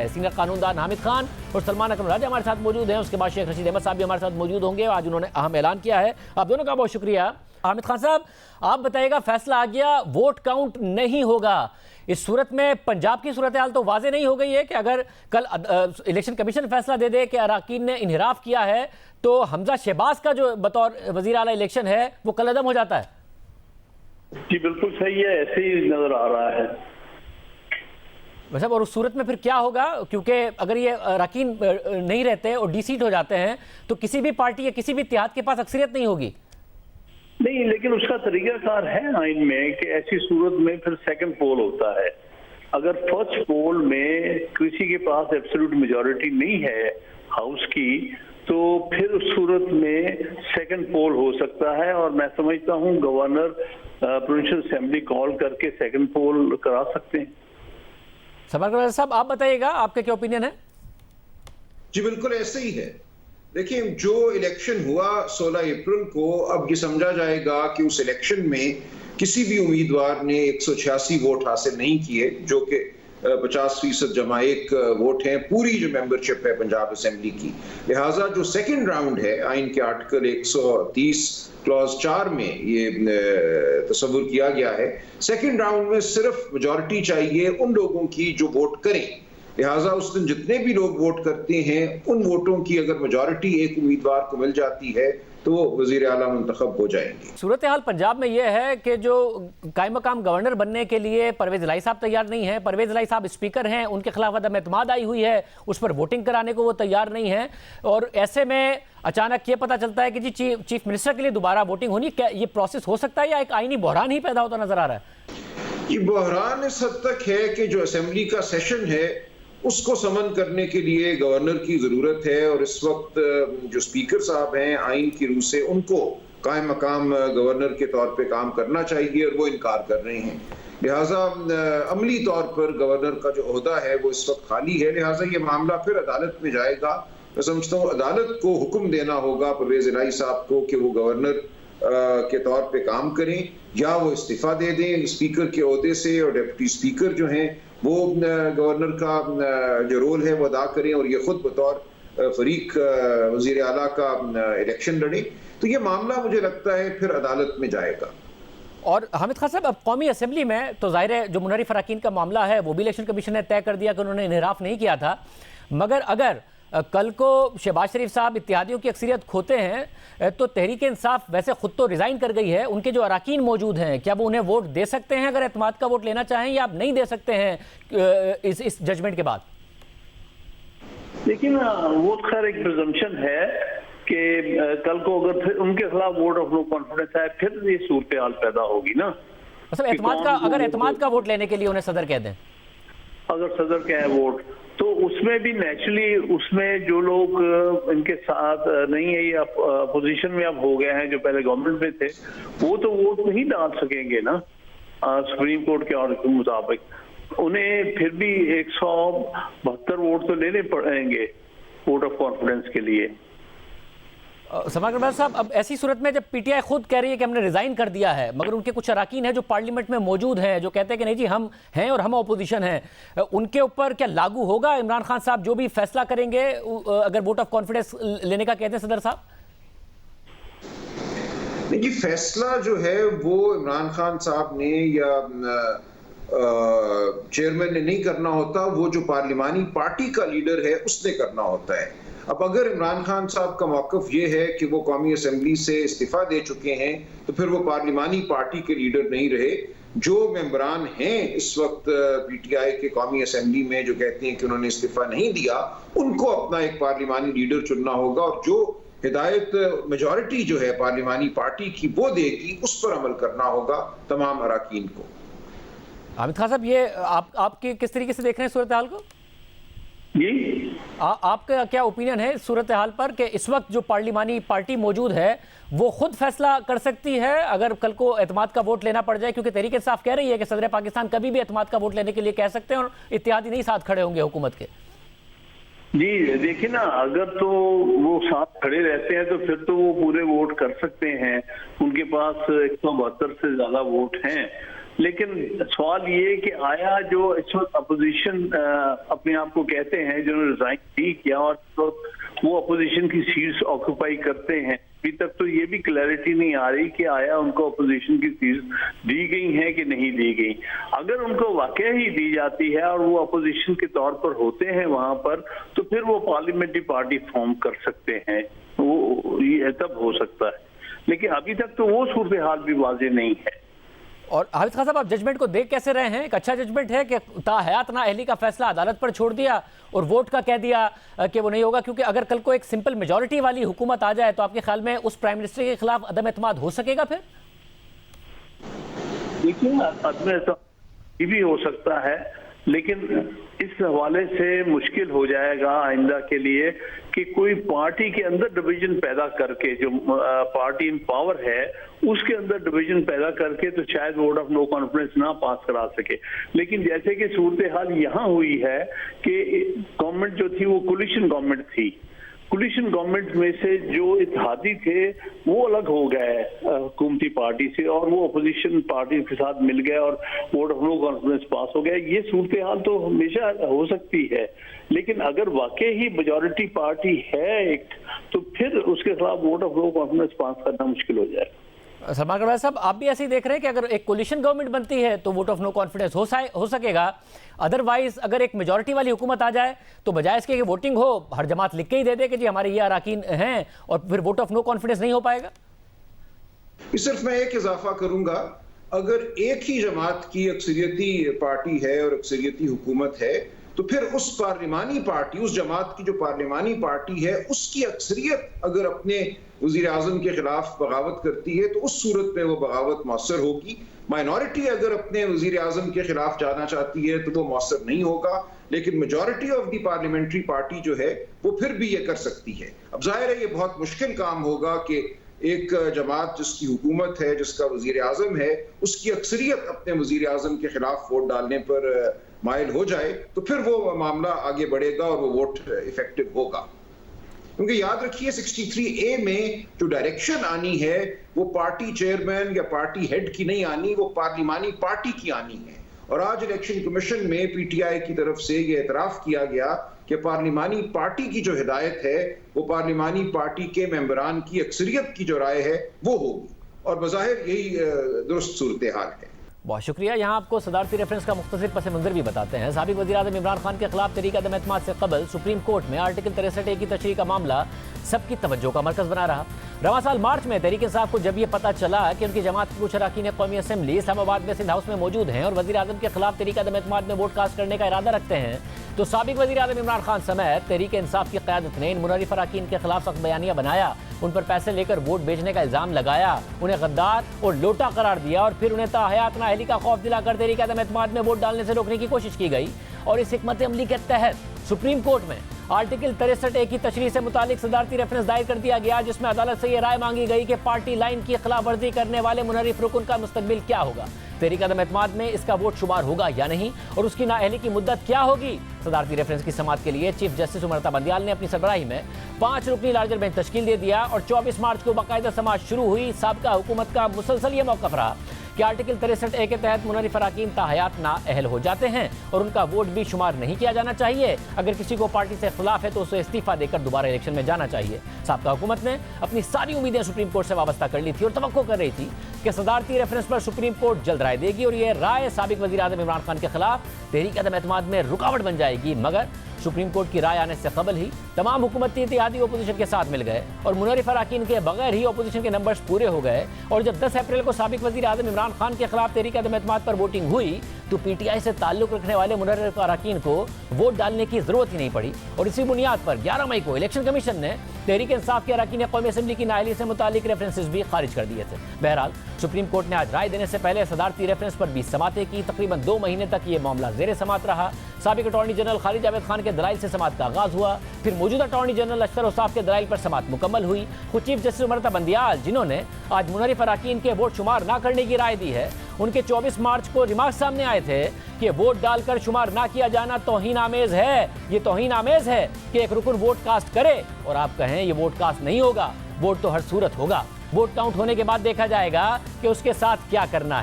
Senior कानूनदान Hamid Khan और सलमान अकरम राजा हमारे साथ मौजूद हैं। उसके बाद शेख रशीद अहमद साहब भी हमारे साथ मौजूद होंगे। आज उन्होंने अहम ऐलान किया है। आप दोनों का बहुत शुक्रिया। हामिद खान साहब, आप बताइएगा, फैसला आ गया, वोट काउंट नहीं होगा। इस सूरत में पंजाब की सूरत हाल तो वाजे नहीं हो गई है कि अगर कल इलेक्शन कमीशन फैसला दे दे कि अराकीन ने इन्हिराफ किया है तो हमजा शहबाज का जो बतौर वजीर आला इलेक्शन है वो कलअदम हो जाता है। जी बिल्कुल सही है, ऐसे ही नजर आ रहा है। वैसे और उस सूरत में फिर क्या होगा, क्योंकि अगर ये अराकीन नहीं रहते और डीसीट हो जाते हैं तो किसी भी पार्टी या किसी भी इत्तेहाद के पास अक्सरियत नहीं होगी। नहीं, लेकिन उसका तरीकाकार है आइन में कि ऐसी सूरत में फिर सेकंड पोल होता है। अगर फर्स्ट पोल में किसी के पास एब्सोल्यूट मेजॉरिटी नहीं है हाउस की, तो फिर उस सूरत में सेकंड पोल हो सकता है। और मैं समझता हूं गवर्नर प्रोविंशियल असेंबली कॉल करके सेकंड पोल करा सकते हैं। सलमान साहब, आप बताइएगा, आपका क्या ओपिनियन है? जी बिल्कुल ऐसे ही है। देखिए, जो इलेक्शन हुआ 16 अप्रैल को, अब ये समझा जाएगा कि उस इलेक्शन में किसी भी उम्मीदवार ने 186 वोट हासिल नहीं किए, जो कि 50% जमा 1 वोट है पूरी जो मेंबरशिप है पंजाब असेंबली की। लिहाजा जो सेकंड राउंड है, आइन के आर्टिकल 130 क्लॉज 4 में ये तस्वुर किया गया है, सेकंड राउंड में सिर्फ मेजॉरिटी चाहिए उन लोगों की जो वोट करें। लिहाजा उस दिन जितने भी लोग वोट करते हैं, उन वोटों की अगर मेजॉरिटी एक उम्मीदवार को मिल जाती है तो वो वजीर आला मुंतखब हो जाएंगे। सूरत हाल पंजाब में यह है कि जो कायम मकाम गवर्नर बनने के लिए परवेज इलाही साहब तैयार नहीं है। परवेज इलाही साहब स्पीकर हैं, उनके खिलाफ अदम एतमाद आई हुई है, उस पर वोटिंग कराने को वो तैयार नहीं है। और ऐसे में अचानक ये पता चलता है कि जी चीफ मिनिस्टर के लिए दोबारा वोटिंग होनी। क्या ये प्रोसेस हो सकता है या एक आईनी बहरान ही पैदा होता नजर आ रहा है? ये बहरान इस हद तक है कि जो असेंबली का सेशन है उसको समन करने के लिए गवर्नर की जरूरत है। और इस वक्त जो स्पीकर साहब हैं आइन की रूह से, उनको कायम मकाम गवर्नर के तौर पे काम करना चाहिए और वो इनकार कर रहे हैं। लिहाजा अमली तौर पर गवर्नर का जो ओहदा है वो इस वक्त खाली है। लिहाजा ये मामला फिर अदालत में जाएगा। मैं समझता हूँ अदालत को हुक्म देना होगा परवेज इलाही साहब को कि वो गवर्नर के तौर पे काम करें या वो इस्तीफा दे दें स्पीकर के ओहदे से, और डिप्टी स्पीकर जो हैं वो गवर्नर का जो रोल है वो अदा करें और ये खुद बतौर फरीक वजीर आला का इलेक्शन लड़े। तो ये मामला मुझे लगता है फिर अदालत में जाएगा। और हामिद खान साहब, अब कौमी असेंबली में तो जाहिर है जो मुनहरिफ अराकीन का मामला है वो भी इलेक्शन कमीशन ने तय कर दिया कि उन्होंने इन्हिराफ नहीं किया था। मगर अगर कल को शहबाज शरीफ साहब इत्तेहादियों की अक्सरियत खोते हैं तो तहरीक इंसाफ वैसे खुद तो रिजाइन कर गई है, उनके जो अराकीन मौजूद हैं क्या वो उन्हें वोट दे सकते हैं अगर एतमाद का वोट लेना चाहें, या आप नहीं दे सकते हैं इस जजमेंट के बाद? लेकिन वो खैर एक प्रिजम्पशन है कि कल को अगर फिर उनके खिलाफ वोट ऑफ नो कॉन्फिडेंस आए फिर ये सूरत हाल पैदा होगी ना। मतलब एतमाद का वोट लेने के लिए उन्हें सदर कह दें, अगर सदर कहे वोट, तो उसमें भी नेचुरली उसमें जो लोग इनके साथ नहीं है या अपोजिशन में अब हो गए हैं, जो पहले गवर्नमेंट में थे, वो तो वोट नहीं डाल सकेंगे ना सुप्रीम कोर्ट के ऑर्डर के मुताबिक। उन्हें फिर भी 172 वोट तो लेने पड़ेंगे वोट ऑफ कॉन्फिडेंस के लिए। सलमान साहब, अब ऐसी सूरत में जब पीटीआई खुद कह रही है कि हमने रिजाइन कर दिया है, मगर उनके कुछ अराकीन हैं जो पार्लियामेंट में मौजूद हैं जो कहते हैं कि नहीं जी हम हैं और हम अपोजिशन हैं, उनके ऊपर क्या लागू होगा इमरान खान साहब जो भी फैसला करेंगे अगर वोट ऑफ कॉन्फिडेंस लेने का कहते हैं सदर साहब? देखिए, फैसला जो है वो इमरान खान साहब ने या चेयरमैन ने नहीं करना होता, वो जो पार्लिमानी पार्टी का लीडर है उसने करना होता है। अब अगर इमरान खान साहब का मौक़िफ़ ये है कि वो कौमी असेंबली से इस्तीफ़ा दे चुके हैं तो फिर वो पार्लिमानी पार्टी के लीडर नहीं रहे। जो मेंबरान हैं इस वक्त पीटीआई के कौमी असेंबली में जो कहते हैं कि उन्होंने इस्तीफ़ा नहीं दिया, उनको अपना एक पार्लिमानी लीडर चुनना होगा और जो हिदायत मेजॉरिटी जो है पार्लिमानी पार्टी की वो देगी उस पर अमल करना होगा तमाम अराकीन को। हामिद खान साहब, ये आपके किस तरीके से देख रहे हैं सूरत हाल को? आपका क्या ओपिनियन है सूरत हाल पर कि इस वक्त जो पार्लिमानी पार्टी मौजूद है वो खुद फैसला कर सकती है अगर कल को एतमाद का वोट लेना पड़ जाए? क्योंकि तहरीक इंसाफ कह रही है कि सदर पाकिस्तान कभी भी एतमाद का वोट लेने के लिए कह सकते हैं और इत्तेहादी नहीं साथ खड़े होंगे हुकूमत के। जी देखिए ना, अगर तो वो साथ खड़े रहते हैं तो फिर तो वो पूरे वोट कर सकते हैं, उनके पास 172 से ज्यादा वोट हैं। लेकिन सवाल ये कि आया जो इस वक्त अपोजिशन अपने आप को कहते हैं, जिन्होंने रिजाइन नहीं किया और तो वो अपोजिशन की सीट्स ऑक्यूपाई करते हैं, अभी तक तो ये भी क्लैरिटी नहीं आ रही कि आया उनको अपोजिशन की सीट्स दी गई हैं कि नहीं दी गई। अगर उनको वाकई ही दी जाती है और वो अपोजिशन के तौर पर होते हैं वहां पर, तो फिर वो पार्लियामेंट्री पार्टी फॉर्म कर सकते हैं, वो ये तब हो सकता है। लेकिन अभी तक तो वो सूरत हाल भी वाज़ेह नहीं है। और हाफिज खान साहब, आप जजमेंट को देख कैसे रहे हैं? एक अच्छा जजमेंट है कि ताहयात नाअहली का फैसला अदालत पर छोड़ दिया और वोट का कह दिया कि वो नहीं होगा, क्योंकि अगर कल को एक सिंपल मेजॉरिटी वाली हुकूमत आ जाए तो आपके ख्याल में उस प्राइम मिनिस्टर के खिलाफ अदम एतमाद हो सकेगा? फिर देखिए, अदम एतमाद भी हो सकता है, लेकिन इस हवाले से मुश्किल हो जाएगा आइंदा के लिए कि कोई पार्टी के अंदर डिवीजन पैदा करके, जो पार्टी इन पावर है उसके अंदर डिवीजन पैदा करके तो शायद वोट ऑफ नो कॉन्फिडेंस ना पास करा सके। लेकिन जैसे कि सूरत हाल यहाँ हुई है कि गवर्नमेंट जो थी वो कोलिशन गवर्नमेंट थी, कोलिशन गवर्नमेंट में से जो इत्तेहादी थे वो अलग हो गए हुकूमती पार्टी से और वो अपोजिशन पार्टी के साथ मिल गए और वोट ऑफ नो कॉन्फिडेंस पास हो गया। ये सूरत हाल तो हमेशा हो सकती है, लेकिन अगर वाकई ही मेजॉरिटी पार्टी है एक, तो फिर उसके खिलाफ वोट ऑफ नो कॉन्फिडेंस पास करना मुश्किल हो जाएगा। सलमान कटवाल साहब, आप भी ऐसे ही देख रहे हैं कि अगर एक कोलिशन गवर्नमेंट बनती है तो वोट ऑफ नो कॉन्फिडेंस हो सकेगा, अदरवाइज अगर एक मेजॉरिटी वाली हुकूमत आ जाए तो बजाय इसके कि वोटिंग हो, हर जमात लिख के ही दे दे कि जी हमारे ये अराकीन हैं, और फिर वोट ऑफ नो कॉन्फिडेंस नहीं हो पाएगा। सिर्फ मैं एक इजाफा करूंगा, अगर एक ही जमात की अक्सरियती पार्टी है और अक्सरियती हुकूमत है तो फिर उस पार्लिमानी पार्टी, उस जमात की जो पार्लिमानी पार्टी है, उसकी अक्सरियत अगर अपने वजीर आजम के खिलाफ बगावत करती है तो उस सूरत में वो बगावत मौसर होगी। माइनॉरिटी अगर अपने वजीर आजम के खिलाफ जाना चाहती है तो वो मौसर नहीं होगा, लेकिन majority of the parliamentary party जो है वो फिर भी ये कर सकती है। अब जाहिर है ये बहुत मुश्किल काम होगा कि एक जमात जिसकी हुकूमत है, जिसका वजीर आजम है, उसकी अक्सरियत अपने वजीर आजम के खिलाफ वोट डालने पर माइल हो जाए, तो फिर वो मामला आगे बढ़ेगा और वो वोट इफेक्टिव होगा। क्योंकि याद रखिए 63A में जो डायरेक्शन आनी है वो पार्टी चेयरमैन या पार्टी हेड की नहीं आनी, वो पार्लिमानी पार्टी की आनी है। और आज इलेक्शन कमीशन में PTI की तरफ से ये एतराफ किया गया कि पार्लिमानी पार्टी की जो हिदायत है वो पार्लिमानी पार्टी के मेंबरान की अक्सरियत की जो राय है वो होगी, और बज़ाहिर यही दुरुस्त सूरत हाल है। बहुत शुक्रिया। यहाँ आपको सदारती रेफरेंस का मुख्तसर पस मंजर भी बताते हैं। साबिक वज़ीर-ए-आज़म इमरान खान के खिलाफ तहरीक अदम एतमाद से कबल सुप्रीम कोर्ट में आर्टिकल 63A की तशरीह का मामला सबकी तवज्जो का मरकज़ बना रहा। रवां साल मार्च में तहरीक इंसाफ को जब यह पता चला कि उनकी जमात के कुछ अरकान कौमी असम्बली इस्लामाबाद में सिंध हाउस में मौजूद हैं और वज़ीर आज़म के खिलाफ तहरीक अदम एतमाद में वोट कास्ट करने का इरादा रखते हैं, तो साबिक वज़ीर-ए-आज़म इमरान खान समेत तहरीक इंसाफ की क़यादत ने इन मुनर्रिफ अरकान के खिलाफ सख्त बयानिया बनाया, उन पर पैसे लेकर वोट बेचने का इल्ज़ाम लगाया, उन्हें गद्दार और लोटा करार दिया और फिर उन्हें ताहयात नाअहली का खौफ दिलाकर तहरीक अदम एतमाद में वोट डालने से रोकने की कोशिश की गई। और इस हिकमत अमली के तहत सुप्रीम कोर्ट में आर्टिकल 63A की तशरीह से मुतालिक सदारती रेफरेंस दायर कर दिया गया, जिसमें अदालत से यह राय मांगी गई कि पार्टी लाइन की खिलाफ वर्जी करने वाले मुनर्रिफ रुकन का मुस्तकबिल क्या होगा, तहरीक अदम एतमाद में इसका वोट शुमार होगा या नहीं, और उसकी नाअहली की मुद्दत क्या होगी। सदारती रेफरेंस की समाअत के लिए चीफ जस्टिस उमर अता बंदियाल ने अपनी सरबराही में 5 रुकनी लार्जर बेंच तश्कील दे दिया और 24 मार्च को बाकायदा समाअत शुरू हुई। साबका हुकूमत का मुसलसल ये मौक़िफ़ रहा कि आर्टिकल 63A के तहत मुनर्रिफ अरकान ताहयात नाअहल हो जाते हैं और उनका वोट भी शुमार नहीं किया जाना चाहिए। अगर किसी को पार्टी से खिलाफ है तो उसे इस्तीफा देकर दोबारा इलेक्शन में जाना चाहिए। साबका हुकूमत ने अपनी सारी उम्मीदें सुप्रीम कोर्ट से वाबस्ता कर ली थी और तवक्को कर रही थी कि सदारती रेफरेंस पर सुप्रीम कोर्ट जल्द राय देगी और यह राय साबिक वज़ीर-ए-आज़म इमरान खान के खिलाफ तहरीक अदम एतमाद में रुकावट बन जाएगी। मगर सुप्रीम कोर्ट की राय आने से कबल ही तमाम हुकूमती इत्तेहादी अपोजिशन के साथ मिल गए और मुनर्रिफ अरकान के बगैर ही अपोजिशन के नंबर्स पूरे हो गए। और जब 10 अप्रैल को साबिक वज़ीर-ए-आज़म इमरान खान के खिलाफ तहरीक अदम एतमाद पर वोटिंग हुई तो PTI से ताल्लुक रखने वाले मुनर्रिफ अरकान को वोट डालने की जरूरत ही नहीं पड़ी और इसी बुनियाद पर 11 मई को इलेक्शन कमीशन ने तहरीक इंसाफ के अरकान कौमी असम्बली की नाअहली से मुतालिक रेफरेंसेस भी खारिज कर दिए थे। बहरहाल सुप्रीम कोर्ट ने आज राय देने से पहले सदारती रेफरेंस पर 20 समातें की। तकरीबन 2 महीने तक ये मामला ज़ेर समात रहा। साबिक अटॉर्नी जनरल खालिद जावेद खान के दलाइल से समात का आगाज़ हुआ, फिर मौजूदा अटॉर्नी जनरल अशतर औसाफ के दलाइल पर समात मुकम्मल हुई। खुद चीफ जस्टिस उमर अता बंदियाल, जिन्होंने आज मुनर्रिफ अरकान के वोट शुमार न करने की राय दी है, उनके 24 मार्च को रिमार्क सामने आए थे कि वोट डालकर शुमार ना किया जाना तौहीन आमेज है। ये तौहीन आमेज है कि एक रुकन वोट कास्ट करे और आप कहें ये वोट कास्ट नहीं होगा, वोट तो हर सूरत होगा। वोट काउंट होने के बाद देखा जाएगा कि उसके साथ क्या करना है।